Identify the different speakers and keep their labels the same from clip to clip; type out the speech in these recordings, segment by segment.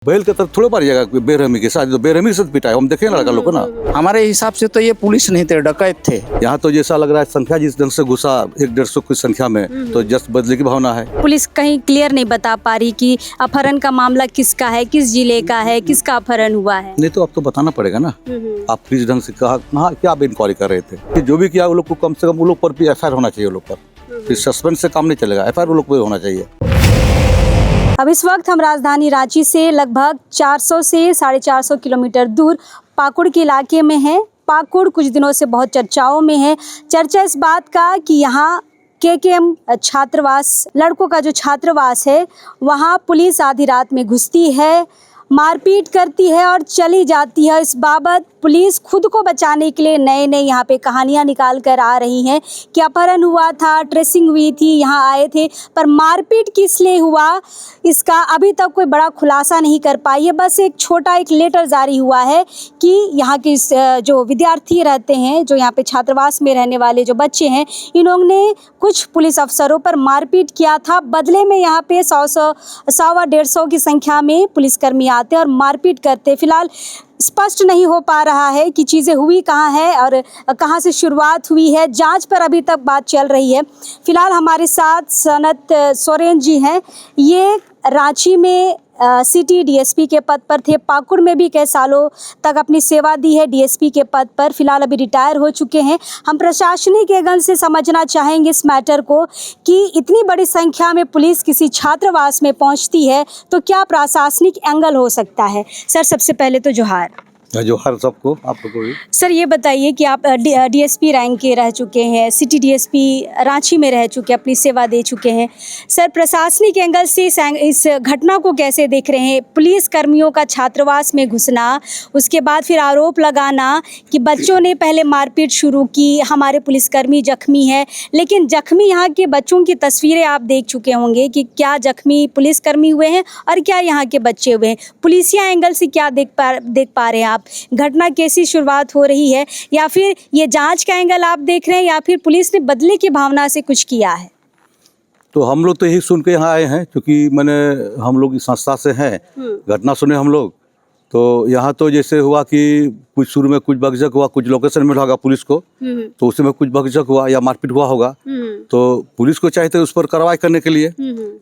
Speaker 1: बैल के तरफ थोड़े मारिएगा बेरहमी के साथ, तो बेरहमी से पिटा है। हम देखे लड़का लोग को ना,
Speaker 2: हमारे हिसाब से तो ये पुलिस नहीं थे, डकैत थे।
Speaker 1: यहाँ तो जैसा लग रहा है संख्या जिस ढंग से घुसा 100-150 की संख्या में, तो जस्ट बदले की भावना है।
Speaker 3: पुलिस कहीं क्लियर नहीं बता पा रही कि अपहरण का मामला किसका है, किस जिले का है, किसका अपहरण हुआ है।
Speaker 1: नहीं तो अब तो बताना पड़ेगा ना, आप किस ढंग से कहा क्या आप इंक्वायरी कर रहे थे कि जो भी किया वो लोग को कम से कम वो लोग पर भी एफआईआर होना चाहिए। वो लोग पर सस्पेंस से काम नहीं चलेगा, एफआईआर वो लोग पर होना चाहिए।
Speaker 3: अब इस वक्त हम राजधानी रांची से लगभग 400 से 450 किलोमीटर दूर पाकुड़ के इलाके में हैं। पाकुड़ कुछ दिनों से बहुत चर्चाओं में है। चर्चा इस बात का कि यहाँ केकेएम छात्रावास, लड़कों का जो छात्रावास है, वहाँ पुलिस आधी रात में घुसती है, मारपीट करती है और चली जाती है। इस बाबत पुलिस खुद को बचाने के लिए नए नए यहाँ पे कहानियाँ निकाल कर आ रही हैं कि अपहरण हुआ था, ट्रेसिंग हुई थी, यहाँ आए थे, पर मारपीट किस लिए हुआ इसका अभी तक कोई बड़ा खुलासा नहीं कर पाई है। बस एक छोटा एक लेटर जारी हुआ है कि यहाँ के जो विद्यार्थी रहते हैं, जो यहाँ पे छात्रावास में रहने वाले जो बच्चे हैं, इन्होंने कुछ पुलिस अफसरों पर मारपीट किया था। बदले में यहाँ पे 100-150 की संख्या में पुलिसकर्मी आते और मारपीट करते। फिलहाल स्पष्ट नहीं हो पा रहा है कि चीज़ें हुई कहाँ है और कहाँ से शुरुआत हुई है। जांच पर अभी तक बात चल रही है। फिलहाल हमारे साथ सनत सोरेन जी हैं। ये रांची में सिटी डीएसपी के पद पर थे, पाकुड़ में भी कई सालों तक अपनी सेवा दी है डीएसपी के पद पर। फिलहाल अभी रिटायर हो चुके हैं। हम प्रशासनिक एंगल से समझना चाहेंगे इस मैटर को कि इतनी बड़ी संख्या में पुलिस किसी छात्रावास में पहुंचती है तो क्या प्रशासनिक एंगल हो सकता है। सर, सबसे पहले तो जोहार।
Speaker 1: जो हर सबको आप लोग को भी।
Speaker 3: सर, ये बताइए कि आप डीएसपी रैंक के रह चुके हैं, सिटी डीएसपी रांची में रह चुके, अपनी सेवा दे चुके हैं। सर, प्रशासनिक एंगल से इस घटना को कैसे देख रहे हैं? पुलिस कर्मियों का छात्रावास में घुसना, उसके बाद फिर आरोप लगाना कि बच्चों ने पहले मारपीट शुरू की, हमारे पुलिसकर्मी जख्मी है। लेकिन जख्मी यहाँ के बच्चों की तस्वीरें आप देख चुके होंगे कि क्या जख्मी पुलिसकर्मी हुए हैं और क्या यहाँ के बच्चे हुए हैं। पुलिसिया एंगल से क्या देख पा रहे हैं आप? घटना कैसी शुरुआत हो रही है, या फिर ये जांच का एंगल आप देख रहे हैं, या फिर पुलिस ने बदले की भावना से कुछ किया है?
Speaker 1: तो हम लोग तो यही सुन के यहाँ आए हैं, क्योंकि हम लोग इस संस्था से हैं। घटना सुने हम लोग, तो यहाँ तो जैसे हुआ कि कुछ शुरू में कुछ भगजक हुआ, कुछ लोकेशन मिला होगा पुलिस को, तो उसमें कुछ भगजक हुआ या मारपीट हुआ होगा, तो पुलिस को चाहिए उस पर कार्रवाई करने के लिए।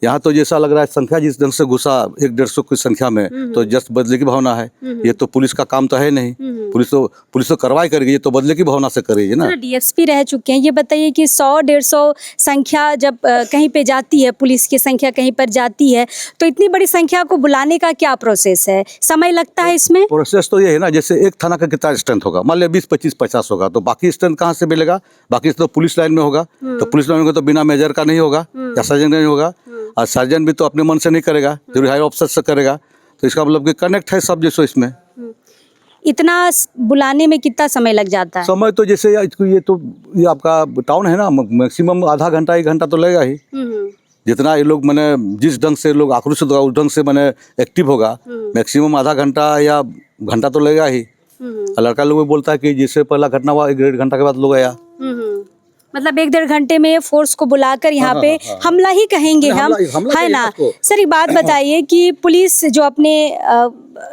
Speaker 1: यहाँ तो जैसा लग रहा है संख्या जिस ढंग से घुसा 100-150 की संख्या में, तो जस्ट बदले की भावना है। ये तो पुलिस का काम तो है नहीं। पुलिस तो कार्रवाई करेगी, ये तो बदले की भावना से करेगी ना।
Speaker 3: डीएसपी रह चुके हैं, ये बताइए कि 100-150 संख्या जब कहीं पे जाती है, पुलिस की संख्या कहीं पर जाती है, तो इतनी बड़ी संख्या को बुलाने का क्या प्रोसेस है? समय लगता है इसमें?
Speaker 1: प्रोसेस तो ये है ना, जैसे एक थाना का कितना स्ट्रेंथ होगा, मान लिया 20, 25, 50 होगा, तो बाकी स्ट्रेंथ कहाँ से मिलेगा? बाकी तो पुलिस लाइन में होगा, तो पुलिस लाइन में तो बिना मेजर का नहीं होगा या सर्जन नहीं होगा, और सर्जन भी तो अपने मन से नहीं करेगा, जरूर हायर ऑफिसर से करेगा। तो इसका मतलब कि कनेक्ट है सब जैसो इसमें।
Speaker 3: इतना बुलाने में कितना समय लग जाता है?
Speaker 1: समय तो जैसे ये आपका टाउन है ना, मैक्सिमम आधा घंटा 1 घंटा तो लगेगा ही। जितना ये लोग जिस ढंग से लोग आक्रोशित होगा, उस ढंग से एक्टिव होगा, मैक्सिमम आधा घंटा या घंटा तो लगेगा ही। लड़का लोग बोलता है कि जैसे पहला घटना हुआ 1-1.5 घंटा के बाद लोग आया।
Speaker 3: मतलब 1-1.5 घंटे में फोर्स को बुलाकर यहाँ पे हमला ही कहेंगे हम, है ना? सर, एक बात बताइए कि पुलिस जो अपने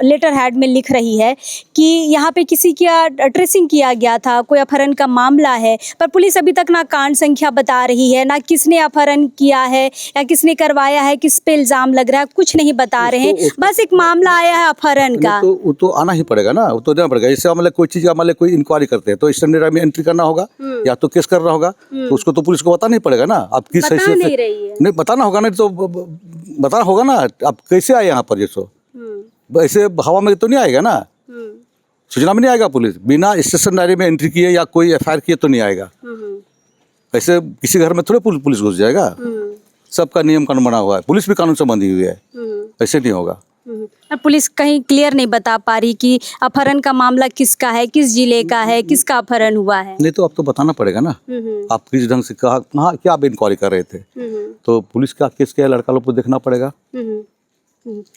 Speaker 3: लेटर हेड में लिख रही है कि यहाँ पे किसी का ट्रेसिंग किया गया था, कोई अपहरण का मामला है, पर पुलिस अभी तक ना कांड संख्या बता रही है, ना किसने अपहरण किया है या किसने करवाया है, किस पे इल्जाम लग रहा है, कुछ नहीं बता रहे हैं। बस एक मामला आया है अपहरण का।
Speaker 1: वो तो आना ही पड़ेगा ना, वो तो देना पड़ेगा। जैसे कोई चीज़ का कोई इंक्वायरी करते हैं तो स्टैंडर्ड में एंट्री करना होगा या तो केस करना होगा, तो उसको तो पुलिस को बताना ही पड़ेगा ना। आप किस हैसियत से नहीं बताना होगा, नहीं तो बताना होगा ना। आप कैसे आए यहाँ पर? जैसो ऐसे हवा में तो नहीं आएगा ना, सूचना में नहीं आएगा। पुलिस बिना स्टेशन डायरी में एंट्री किए या कोई एफआईआर किए तो नहीं आएगा। ऐसे किसी घर में थोड़े पुलिस घुस जाएगा। सबका नियम कानून बना हुआ है, पुलिस भी कानून से बंधी हुई है, ऐसे नहीं होगा।
Speaker 3: पुलिस कहीं क्लियर नहीं बता पा रही कि अपहरण का मामला किसका है, किस जिले का है, किसका अपहरण हुआ है।
Speaker 1: नहीं तो अब तो बताना पड़ेगा ना, आप किस ढंग से क्या आप इंक्वायरी कर रहे थे, तो पुलिस का केस क्या लड़का लोग को देखना पड़ेगा।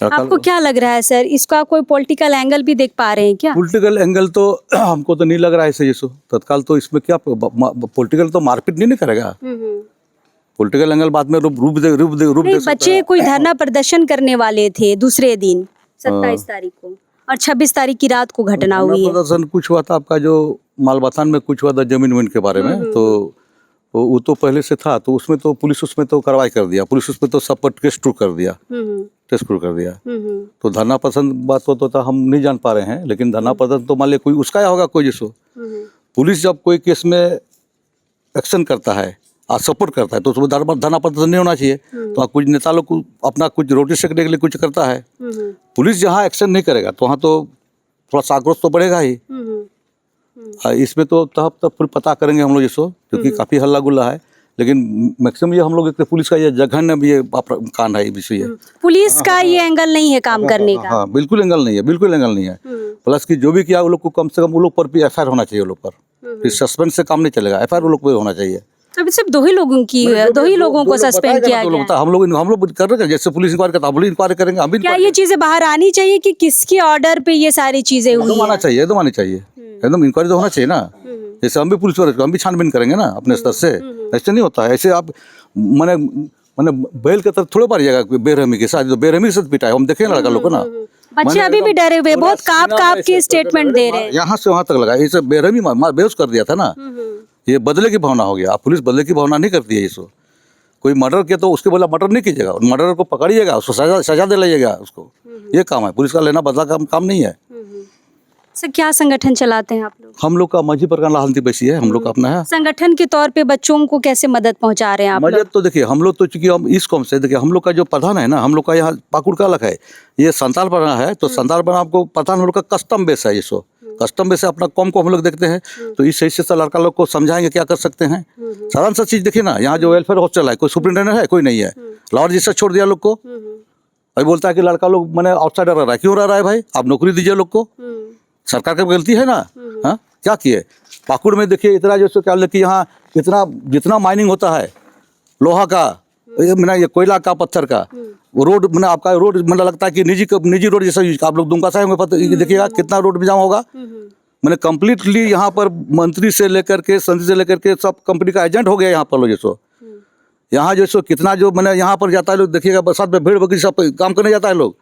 Speaker 3: आपको क्या लग रहा है सर, इसका कोई पॉलिटिकल एंगल भी देख पा रहे हैं क्या?
Speaker 1: पॉलिटिकल एंगल तो हमको तो नहीं लग रहा है ऐसे जैसो तत्काल। तो इसमें क्या पॉलिटिकल तो मारपीट नहीं करेगा। पॉलिटिकल एंगल बाद में रूप दे
Speaker 3: बच्चे कोई धरना प्रदर्शन करने वाले थे दूसरे दिन, 27 तारीख को, और 26 तारीख की रात को घटना हुई है।
Speaker 1: प्रदर्शन कुछ हुआ था आपका जो मालबातान में कुछ हुआ था जमीन वमीन के बारे में, तो वो तो पहले से था, तो उसमें तो पुलिस उसमें तो कार्रवाई कर दिया, पुलिस उसमें तो सब पर केस शुरू कर दिया, केस शुरू कर दिया। तो धरना पसंद बात तो था, हम नहीं जान पा रहे हैं, लेकिन धरना पसंद तो मान लिया कोई उसका या होगा कोई जिसको। पुलिस जब कोई केस में एक्शन करता है और सपोर्ट करता है तो उसमें धरना प्रदर्शन नहीं होना चाहिए। तो कुछ नेता लोग अपना कुछ रोटी सेकने के लिए कुछ करता है, पुलिस जहाँ एक्शन नहीं करेगा तो वहाँ तो थोड़ा सा आक्रोश तो बढ़ेगा ही। इसमें तो तब फिर पता करेंगे हम लोग इसको, क्योंकि काफ़ी हल्ला गुल्ला है, लेकिन मैक्सिमम ये हम लोग एक पुलिस का ये जघन्य भी ये कांड है, विषय है।
Speaker 3: पुलिस का ये एंगल नहीं है काम करने का।
Speaker 1: हाँ, बिल्कुल एंगल नहीं है, बिल्कुल एंगल नहीं है। प्लस कि जो भी किया वो लोग को कम से कम वो लोग पर भी एफआईआर होना चाहिए, वो लोग पर। फिर सस्पेंड से काम नहीं चलेगा, एफआईआर वो लोग पर होना चाहिए।
Speaker 3: अभी सिर्फ दो ही लोगों को सस्पेंड किया गया।
Speaker 1: हम लोग कर रहे हैं, जैसे पुलिस इंक्वायरी करता है हम लोग इंक्वायरी करेंगे। हम भी
Speaker 3: क्या ये चीजें बाहर आनी चाहिए कि किसके ऑर्डर पे ये सारी चीजें हुई
Speaker 1: एकदम आना
Speaker 3: है?
Speaker 1: चाहिए, एकदम आनी चाहिए, एकदम इंक्वायरी तो होना चाहिए ना। जैसे हम भी पुलिस वाले हम भी छानबीन करेंगे ना अपने स्तर से, ऐसे नहीं होता है। ऐसे आप मैंने बैल के तरफ थोड़े मारिएगा बेरहमी के साथ, तो बेरहमी से पिटा है, हम देखे लड़का लोग को ना।
Speaker 3: बच्चे अभी भी डरे हुए, बहुत काप के स्टेटमेंट दे रहे हैं।
Speaker 1: यहाँ से वहाँ तक लगा, इसे बेरहमी बेहोश कर दिया था ना। ये बदले की भावना हो गया। पुलिस बदले की भावना नहीं करती है इसको। कोई मर्डर किया तो उसके बदला मर्डर नहीं कीजिएगा, मर्डर को पकड़िएगा, उसको सजा दिलाइएगा उसको। ये काम है पुलिस का, लेना बदला का काम नहीं है।
Speaker 3: सर क्या संगठन चलाते हैं आप लोग?
Speaker 1: हम लोग का माझी प्रकार लाहंती बैसी है, हम लोग का अपना है।
Speaker 3: संगठन के तौर पे बच्चों को कैसे मदद पहुंचा रहे हैं आप लोग?
Speaker 1: मदद तो देखिए हम लोग तो चूंकि हम इस कॉम से, देखिए हम लोग का जो प्रधान है ना, हम लोग का यहाँ पाकुड़ का अलग है, ये संताल बना है। तो संताल बना आपको प्रधान हम लोग का कस्टम बेस है, इसको कस्टम बेस से अपना कॉम को हम लोग देखते हैं। तो इस सही से लड़का लोग को समझाएंगे क्या कर सकते हैं। साधारण सा चीज देखिए ना, यहाँ जो वेलफेयर हॉस्टल है, कोई सुपरिटेंडेंट है, कोई नहीं है। लॉ रजिस्टर छोड़ दिया लोग को। अभी बोलता है कि लड़का लोग मैंने आउटसाइडर रह रहा है। क्यों रह रहा है भाई? आप नौकरी दीजिए लोग को, सरकार की गलती है ना। हाँ, क्या किए पाकुड़ में? देखिए इतना जैसे क्या कि यहाँ इतना जितना माइनिंग होता है लोहा का, ये कोयला का, पत्थर का, वो रोड मैंने आपका रोड मैंने लगता है कि निजी रोड जैसा आप लोग दुमका से होंगे, देखिएगा कितना रोड में जाम होगा। मैंने कम्प्लीटली यहाँ पर मंत्री से लेकर के संसद से लेकर के सब कंपनी का एजेंट हो गया यहाँ पर लोग। जैसो यहाँ जैसो कितना जो मैंने यहाँ पर जाता है लोग, देखिएगा बरसात में भीड़ बकरी सब काम करने जाता है लोग।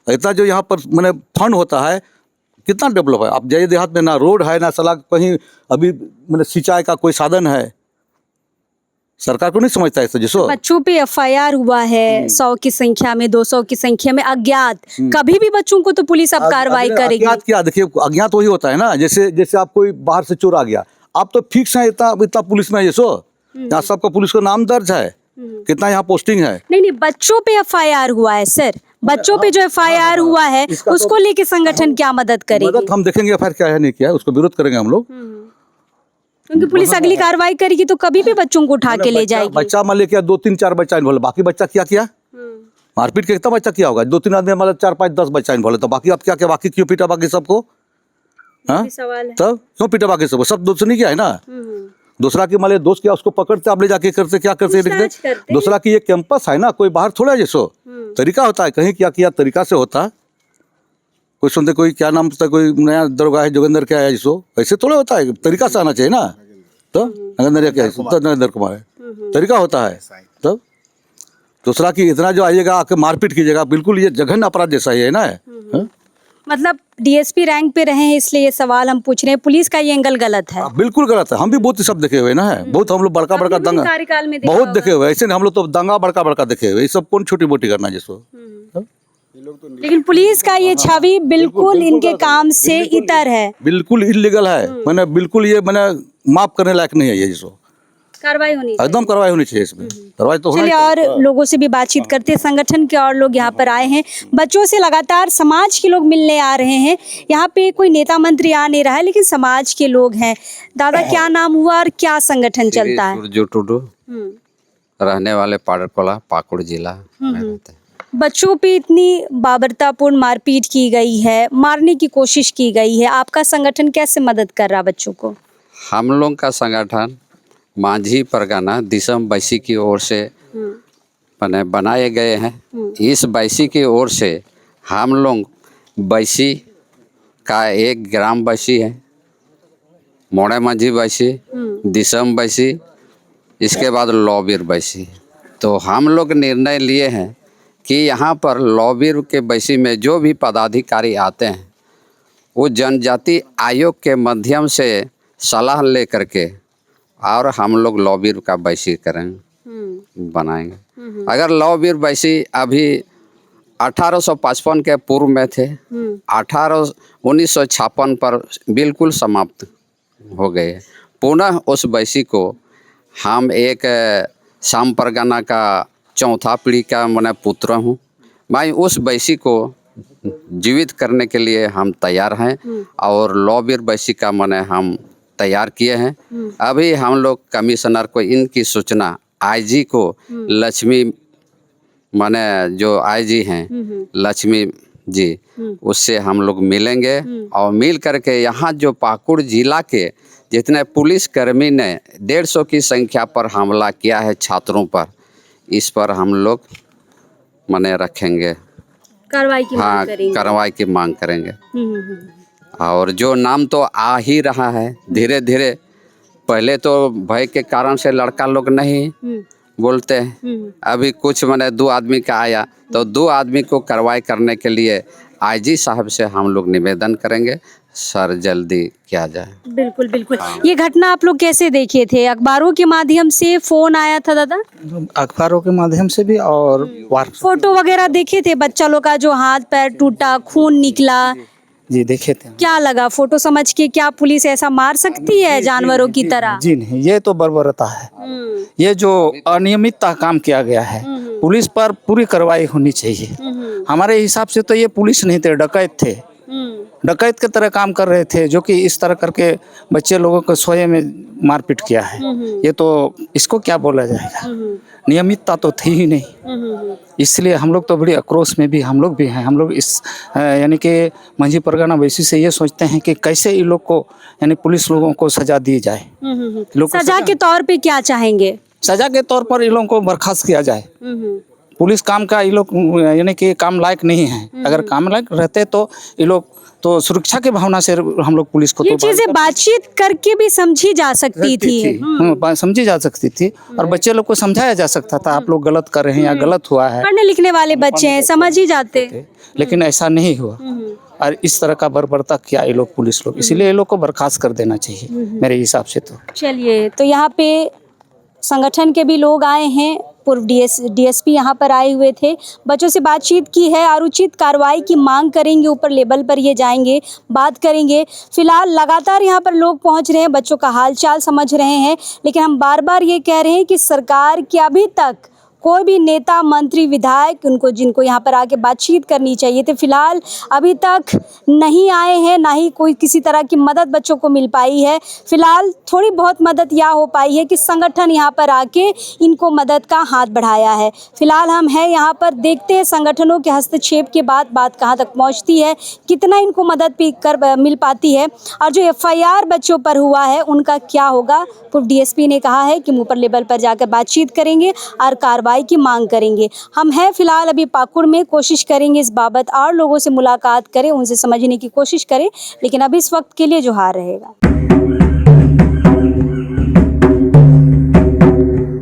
Speaker 1: इतना जो यहाँ पर मैंने फंड होता है, कितना डेवलप है। आप जाइए देहात में, ना रोड है ना सलाह कहीं, अभी मैंने सिंचाई का कोई साधन है, सरकार को नहीं समझता है इसे। जिसो
Speaker 3: बच्चों पे एफआईआर हुआ है 100 की संख्या में, 200 की संख्या में अज्ञात, कभी भी बच्चों को तो पुलिस अब कार्रवाई करेगी।
Speaker 1: अज्ञात क्या, देखिए अज्ञात वही होता है ना, जैसे आप कोई बाहर से चोर आ गया, आप तो फिक्स है इतना पुलिस में। जैसो यहाँ सबका पुलिस का नाम दर्ज है, कितना यहाँ पोस्टिंग है।
Speaker 3: नहीं, बच्चों पे एफआईआर हुआ है सर, बच्चों पे जो एफआईआर हुआ है उसको लेके संगठन क्या मदद करेगी?
Speaker 1: मदद हम देखेंगे एफआईआर क्या है नहीं किया है, उसको विरोध करेंगे हम लोग।
Speaker 3: क्योंकि पुलिस अगली कार्रवाई करेगी तो कभी भी बच्चों को उठा के ले जाएगी।
Speaker 1: बच्चा मान लिया 2-3-4 बच्चा इन्वॉल्व, बाकी बच्चा क्या किया? मारपीट के कितना बच्चा किया होगा? 2-3 आदमी मतलब 4-5-10 बच्चा इन्वॉल्व है, तो बाकी आप क्या क्या, बाकी क्यों पीटा बाकी सबको? हाँ, तब क्यों पीटा बाकी सबको? सब दोस्त नहीं किया है ना। दूसरा की मान लिया दोस्त किया, उसको पकड़ते आप ले जाके करते क्या करते लिखते। दूसरा की ये कैंपस है ना, कोई बाहर थोड़ा जैसो तरीका होता है, कहीं क्या किया तरीका से होता। कोई सुनते कोई क्या नाम था, कोई नया दरोगा है जोगेंद्र क्या है, जिसो ऐसे थोड़ा होता है, तरीका से आना चाहिए ना। तो नरेंद्र क्या है, तो नरेंद्र कुमार है, तरीका होता है। तब दूसरा की इतना जो आइएगा आके मारपीट कीजिएगा, बिल्कुल ये जघन्य अपराध जैसा ही है ना।
Speaker 3: मतलब डीएसपी रैंक पे रहे हैं इसलिए ये सवाल हम पूछ रहे हैं, पुलिस का ये एंगल गलत है।
Speaker 1: बिल्कुल गलत है। हम भी बहुत सब देखे हुए ना है, बहुत हम लोग बड़का बड़का दंगा
Speaker 3: कार्यकाल में
Speaker 1: बहुत देखे हुए, ऐसे नहीं हम लोग तो दंगा बड़का बड़का देखे हुए। ये सब कौन छोटी मोटी करना जिसको।
Speaker 3: लेकिन पुलिस का ये छवि बिल्कुल इनके काम से इतर है,
Speaker 1: बिल्कुल इलीगल है। मैंने बिल्कुल ये मैंने माफ करने लायक नहीं है ये, जिसको
Speaker 3: कार्रवाई होनी चाहिए।
Speaker 1: एकदम कार्रवाई होनी चाहिए इसमें, कार्रवाई तो होनी
Speaker 3: चलिए
Speaker 1: चाहिए।
Speaker 3: और लोगों से भी बातचीत करते हैं। संगठन के और लोग यहाँ पर आए हैं, बच्चों से लगातार समाज के लोग मिलने आ रहे हैं। यहाँ पे कोई नेता मंत्री आ नहीं रहा है, लेकिन समाज के लोग हैं। दादा क्या नाम हुआ और क्या संगठन चलता है?
Speaker 2: सूरजू टुडू, रहने वाले पाड़रकोला, पाकुड़ जिला में रहते हैं।
Speaker 3: बच्चों पे इतनी बाबरतापूर्ण मारपीट की गई है, मारने की कोशिश की गई है, आपका संगठन कैसे मदद कर रहा बच्चों को?
Speaker 2: हम लोग का संगठन माझी परगना दिसम बैसी की ओर से बनाए गए हैं। इस बैसी की ओर से हम लोग बैसी का एक ग्राम बैसी है, मोड़े माझी बैसी, दिसम बैसी, इसके बाद लॉबीर बैसी। तो हम लोग निर्णय लिए हैं कि यहाँ पर लॉबी के बैसी में जो भी पदाधिकारी आते हैं वो जनजाति आयोग के माध्यम से सलाह ले करके और हम लोग लॉबी का बैसी करेंगे, बनाएंगे। अगर लॉबी बैसी अभी 1855 के पूर्व में थे, 1956 पर बिल्कुल समाप्त हो गए। पुनः उस बैसी को हम एक शाम परगना का चौथा पीढ़ी का मैं पुत्र हूँ। मैं उस बैसी को जीवित करने के लिए हम तैयार हैं और लॉबीर बैसी का मैंने हम तैयार किए हैं। अभी हम लोग कमिश्नर को इनकी सूचना आईजी को लक्ष्मी माने जो आईजी हैं लक्ष्मी जी, उससे हम लोग मिलेंगे और मिल करके यहाँ जो पाकुड़ जिला के जितने पुलिस कर्मी ने 150 की संख्या पर हमला किया है छात्रों पर, इस पर हम लोग माने रखेंगे,
Speaker 3: कार्रवाई की मांग
Speaker 2: हाँ
Speaker 3: करेंगे।
Speaker 2: कार्रवाई की मांग करेंगे। और जो नाम तो आ ही रहा है धीरे धीरे, पहले तो भय के कारण से लड़का लोग नहीं बोलते हैं, अभी कुछ मैंने 2 आदमी का आया तो 2 आदमी को कार्रवाई करने के लिए आईजी साहब से हम लोग निवेदन करेंगे, सर जल्दी किया जाए।
Speaker 3: बिल्कुल बिल्कुल। ये घटना आप लोग कैसे देखे थे? अखबारों के माध्यम से फोन आया था दादा?
Speaker 4: अखबारों के माध्यम से भी और
Speaker 3: फोटो वगैरह देखे थे बच्चा लोग का जो हाथ पैर टूटा, खून निकला?
Speaker 4: जी देखे थे।
Speaker 3: क्या लगा फोटो समझ के? क्या पुलिस ऐसा मार सकती है जानवरों की तरह?
Speaker 4: जी नहीं, ये तो बर्बरता है। ये जो अनियमितता काम किया गया है, पुलिस पर पूरी कार्रवाई होनी चाहिए। हमारे हिसाब से तो ये पुलिस नहीं थे, डकैत थे, डकैत के तरह काम कर रहे थे, जो कि इस तरह करके बच्चे लोगों को सोए में मारपीट किया है। ये तो इसको क्या बोला जाएगा, नियमितता तो थी ही नहीं। इसलिए हम लोग तो बड़ी आक्रोश में भी हम लोग भी हैं। हम लोग इस यानी कि मांझी परगना वैसी से ये सोचते हैं कि कैसे इन लोग को यानी पुलिस लोगों को सजा दी जाए।
Speaker 3: सजा के तौर पे क्या चाहेंगे?
Speaker 4: सजा के तौर पर इन लोगों को बर्खास्त किया जाए। पुलिस काम का ये लोग यानी कि काम लायक नहीं है। अगर काम लायक रहते तो ये लोग तो सुरक्षा के भावना से हम लोग पुलिस को
Speaker 3: ये चीजें बातचीत करके भी समझी जा सकती थी।
Speaker 4: समझी जा सकती थी और बच्चे लोग को समझाया जा सकता था, आप लोग गलत कर रहे हैं या गलत हुआ है।
Speaker 3: पढ़ने लिखने वाले बच्चे हैं, समझ ही जाते।
Speaker 4: लेकिन ऐसा नहीं हुआ और इस तरह का बर्बरता किया ये लोग पुलिस लोग, इसलिए ये लोग को बर्खास्त कर देना चाहिए मेरे हिसाब से। तो
Speaker 3: चलिए, तो यहाँ पे संगठन के भी लोग आए हैं, पूर्व डीएसपी यहाँ पर आए हुए थे, बच्चों से बातचीत की है और उचित कार्रवाई की मांग करेंगे। ऊपर लेवल पर ये जाएंगे, बात करेंगे। फिलहाल लगातार यहाँ पर लोग पहुँच रहे हैं, बच्चों का हालचाल समझ रहे हैं, लेकिन हम बार बार ये कह रहे हैं कि सरकार की अभी तक कोई भी नेता, मंत्री, विधायक उनको जिनको यहाँ पर आके बातचीत करनी चाहिए थी, फिलहाल अभी तक नहीं आए हैं, ना ही कोई किसी तरह की मदद बच्चों को मिल पाई है। फिलहाल थोड़ी बहुत मदद यह हो पाई है कि संगठन यहाँ पर आके इनको मदद का हाथ बढ़ाया है। फिलहाल हम हैं यहाँ पर, देखते हैं संगठनों के हस्तक्षेप के बाद बात कहाँ तक पहुँचती है, कितना इनको मदद मिल पाती है, और जो FIR बच्चों पर हुआ है उनका क्या होगा। पूर्व DSP ने कहा है कि ऊपर लेवल पर जाकर बातचीत करेंगे और कार्रवाई की मांग करेंगे। हम हैं फिलहाल अभी पाकुड़ में, कोशिश करेंगे इस बाबत और लोगों से मुलाकात करें, उनसे समझने की कोशिश करें, लेकिन अभी इस वक्त के लिए जोहार रहेगा।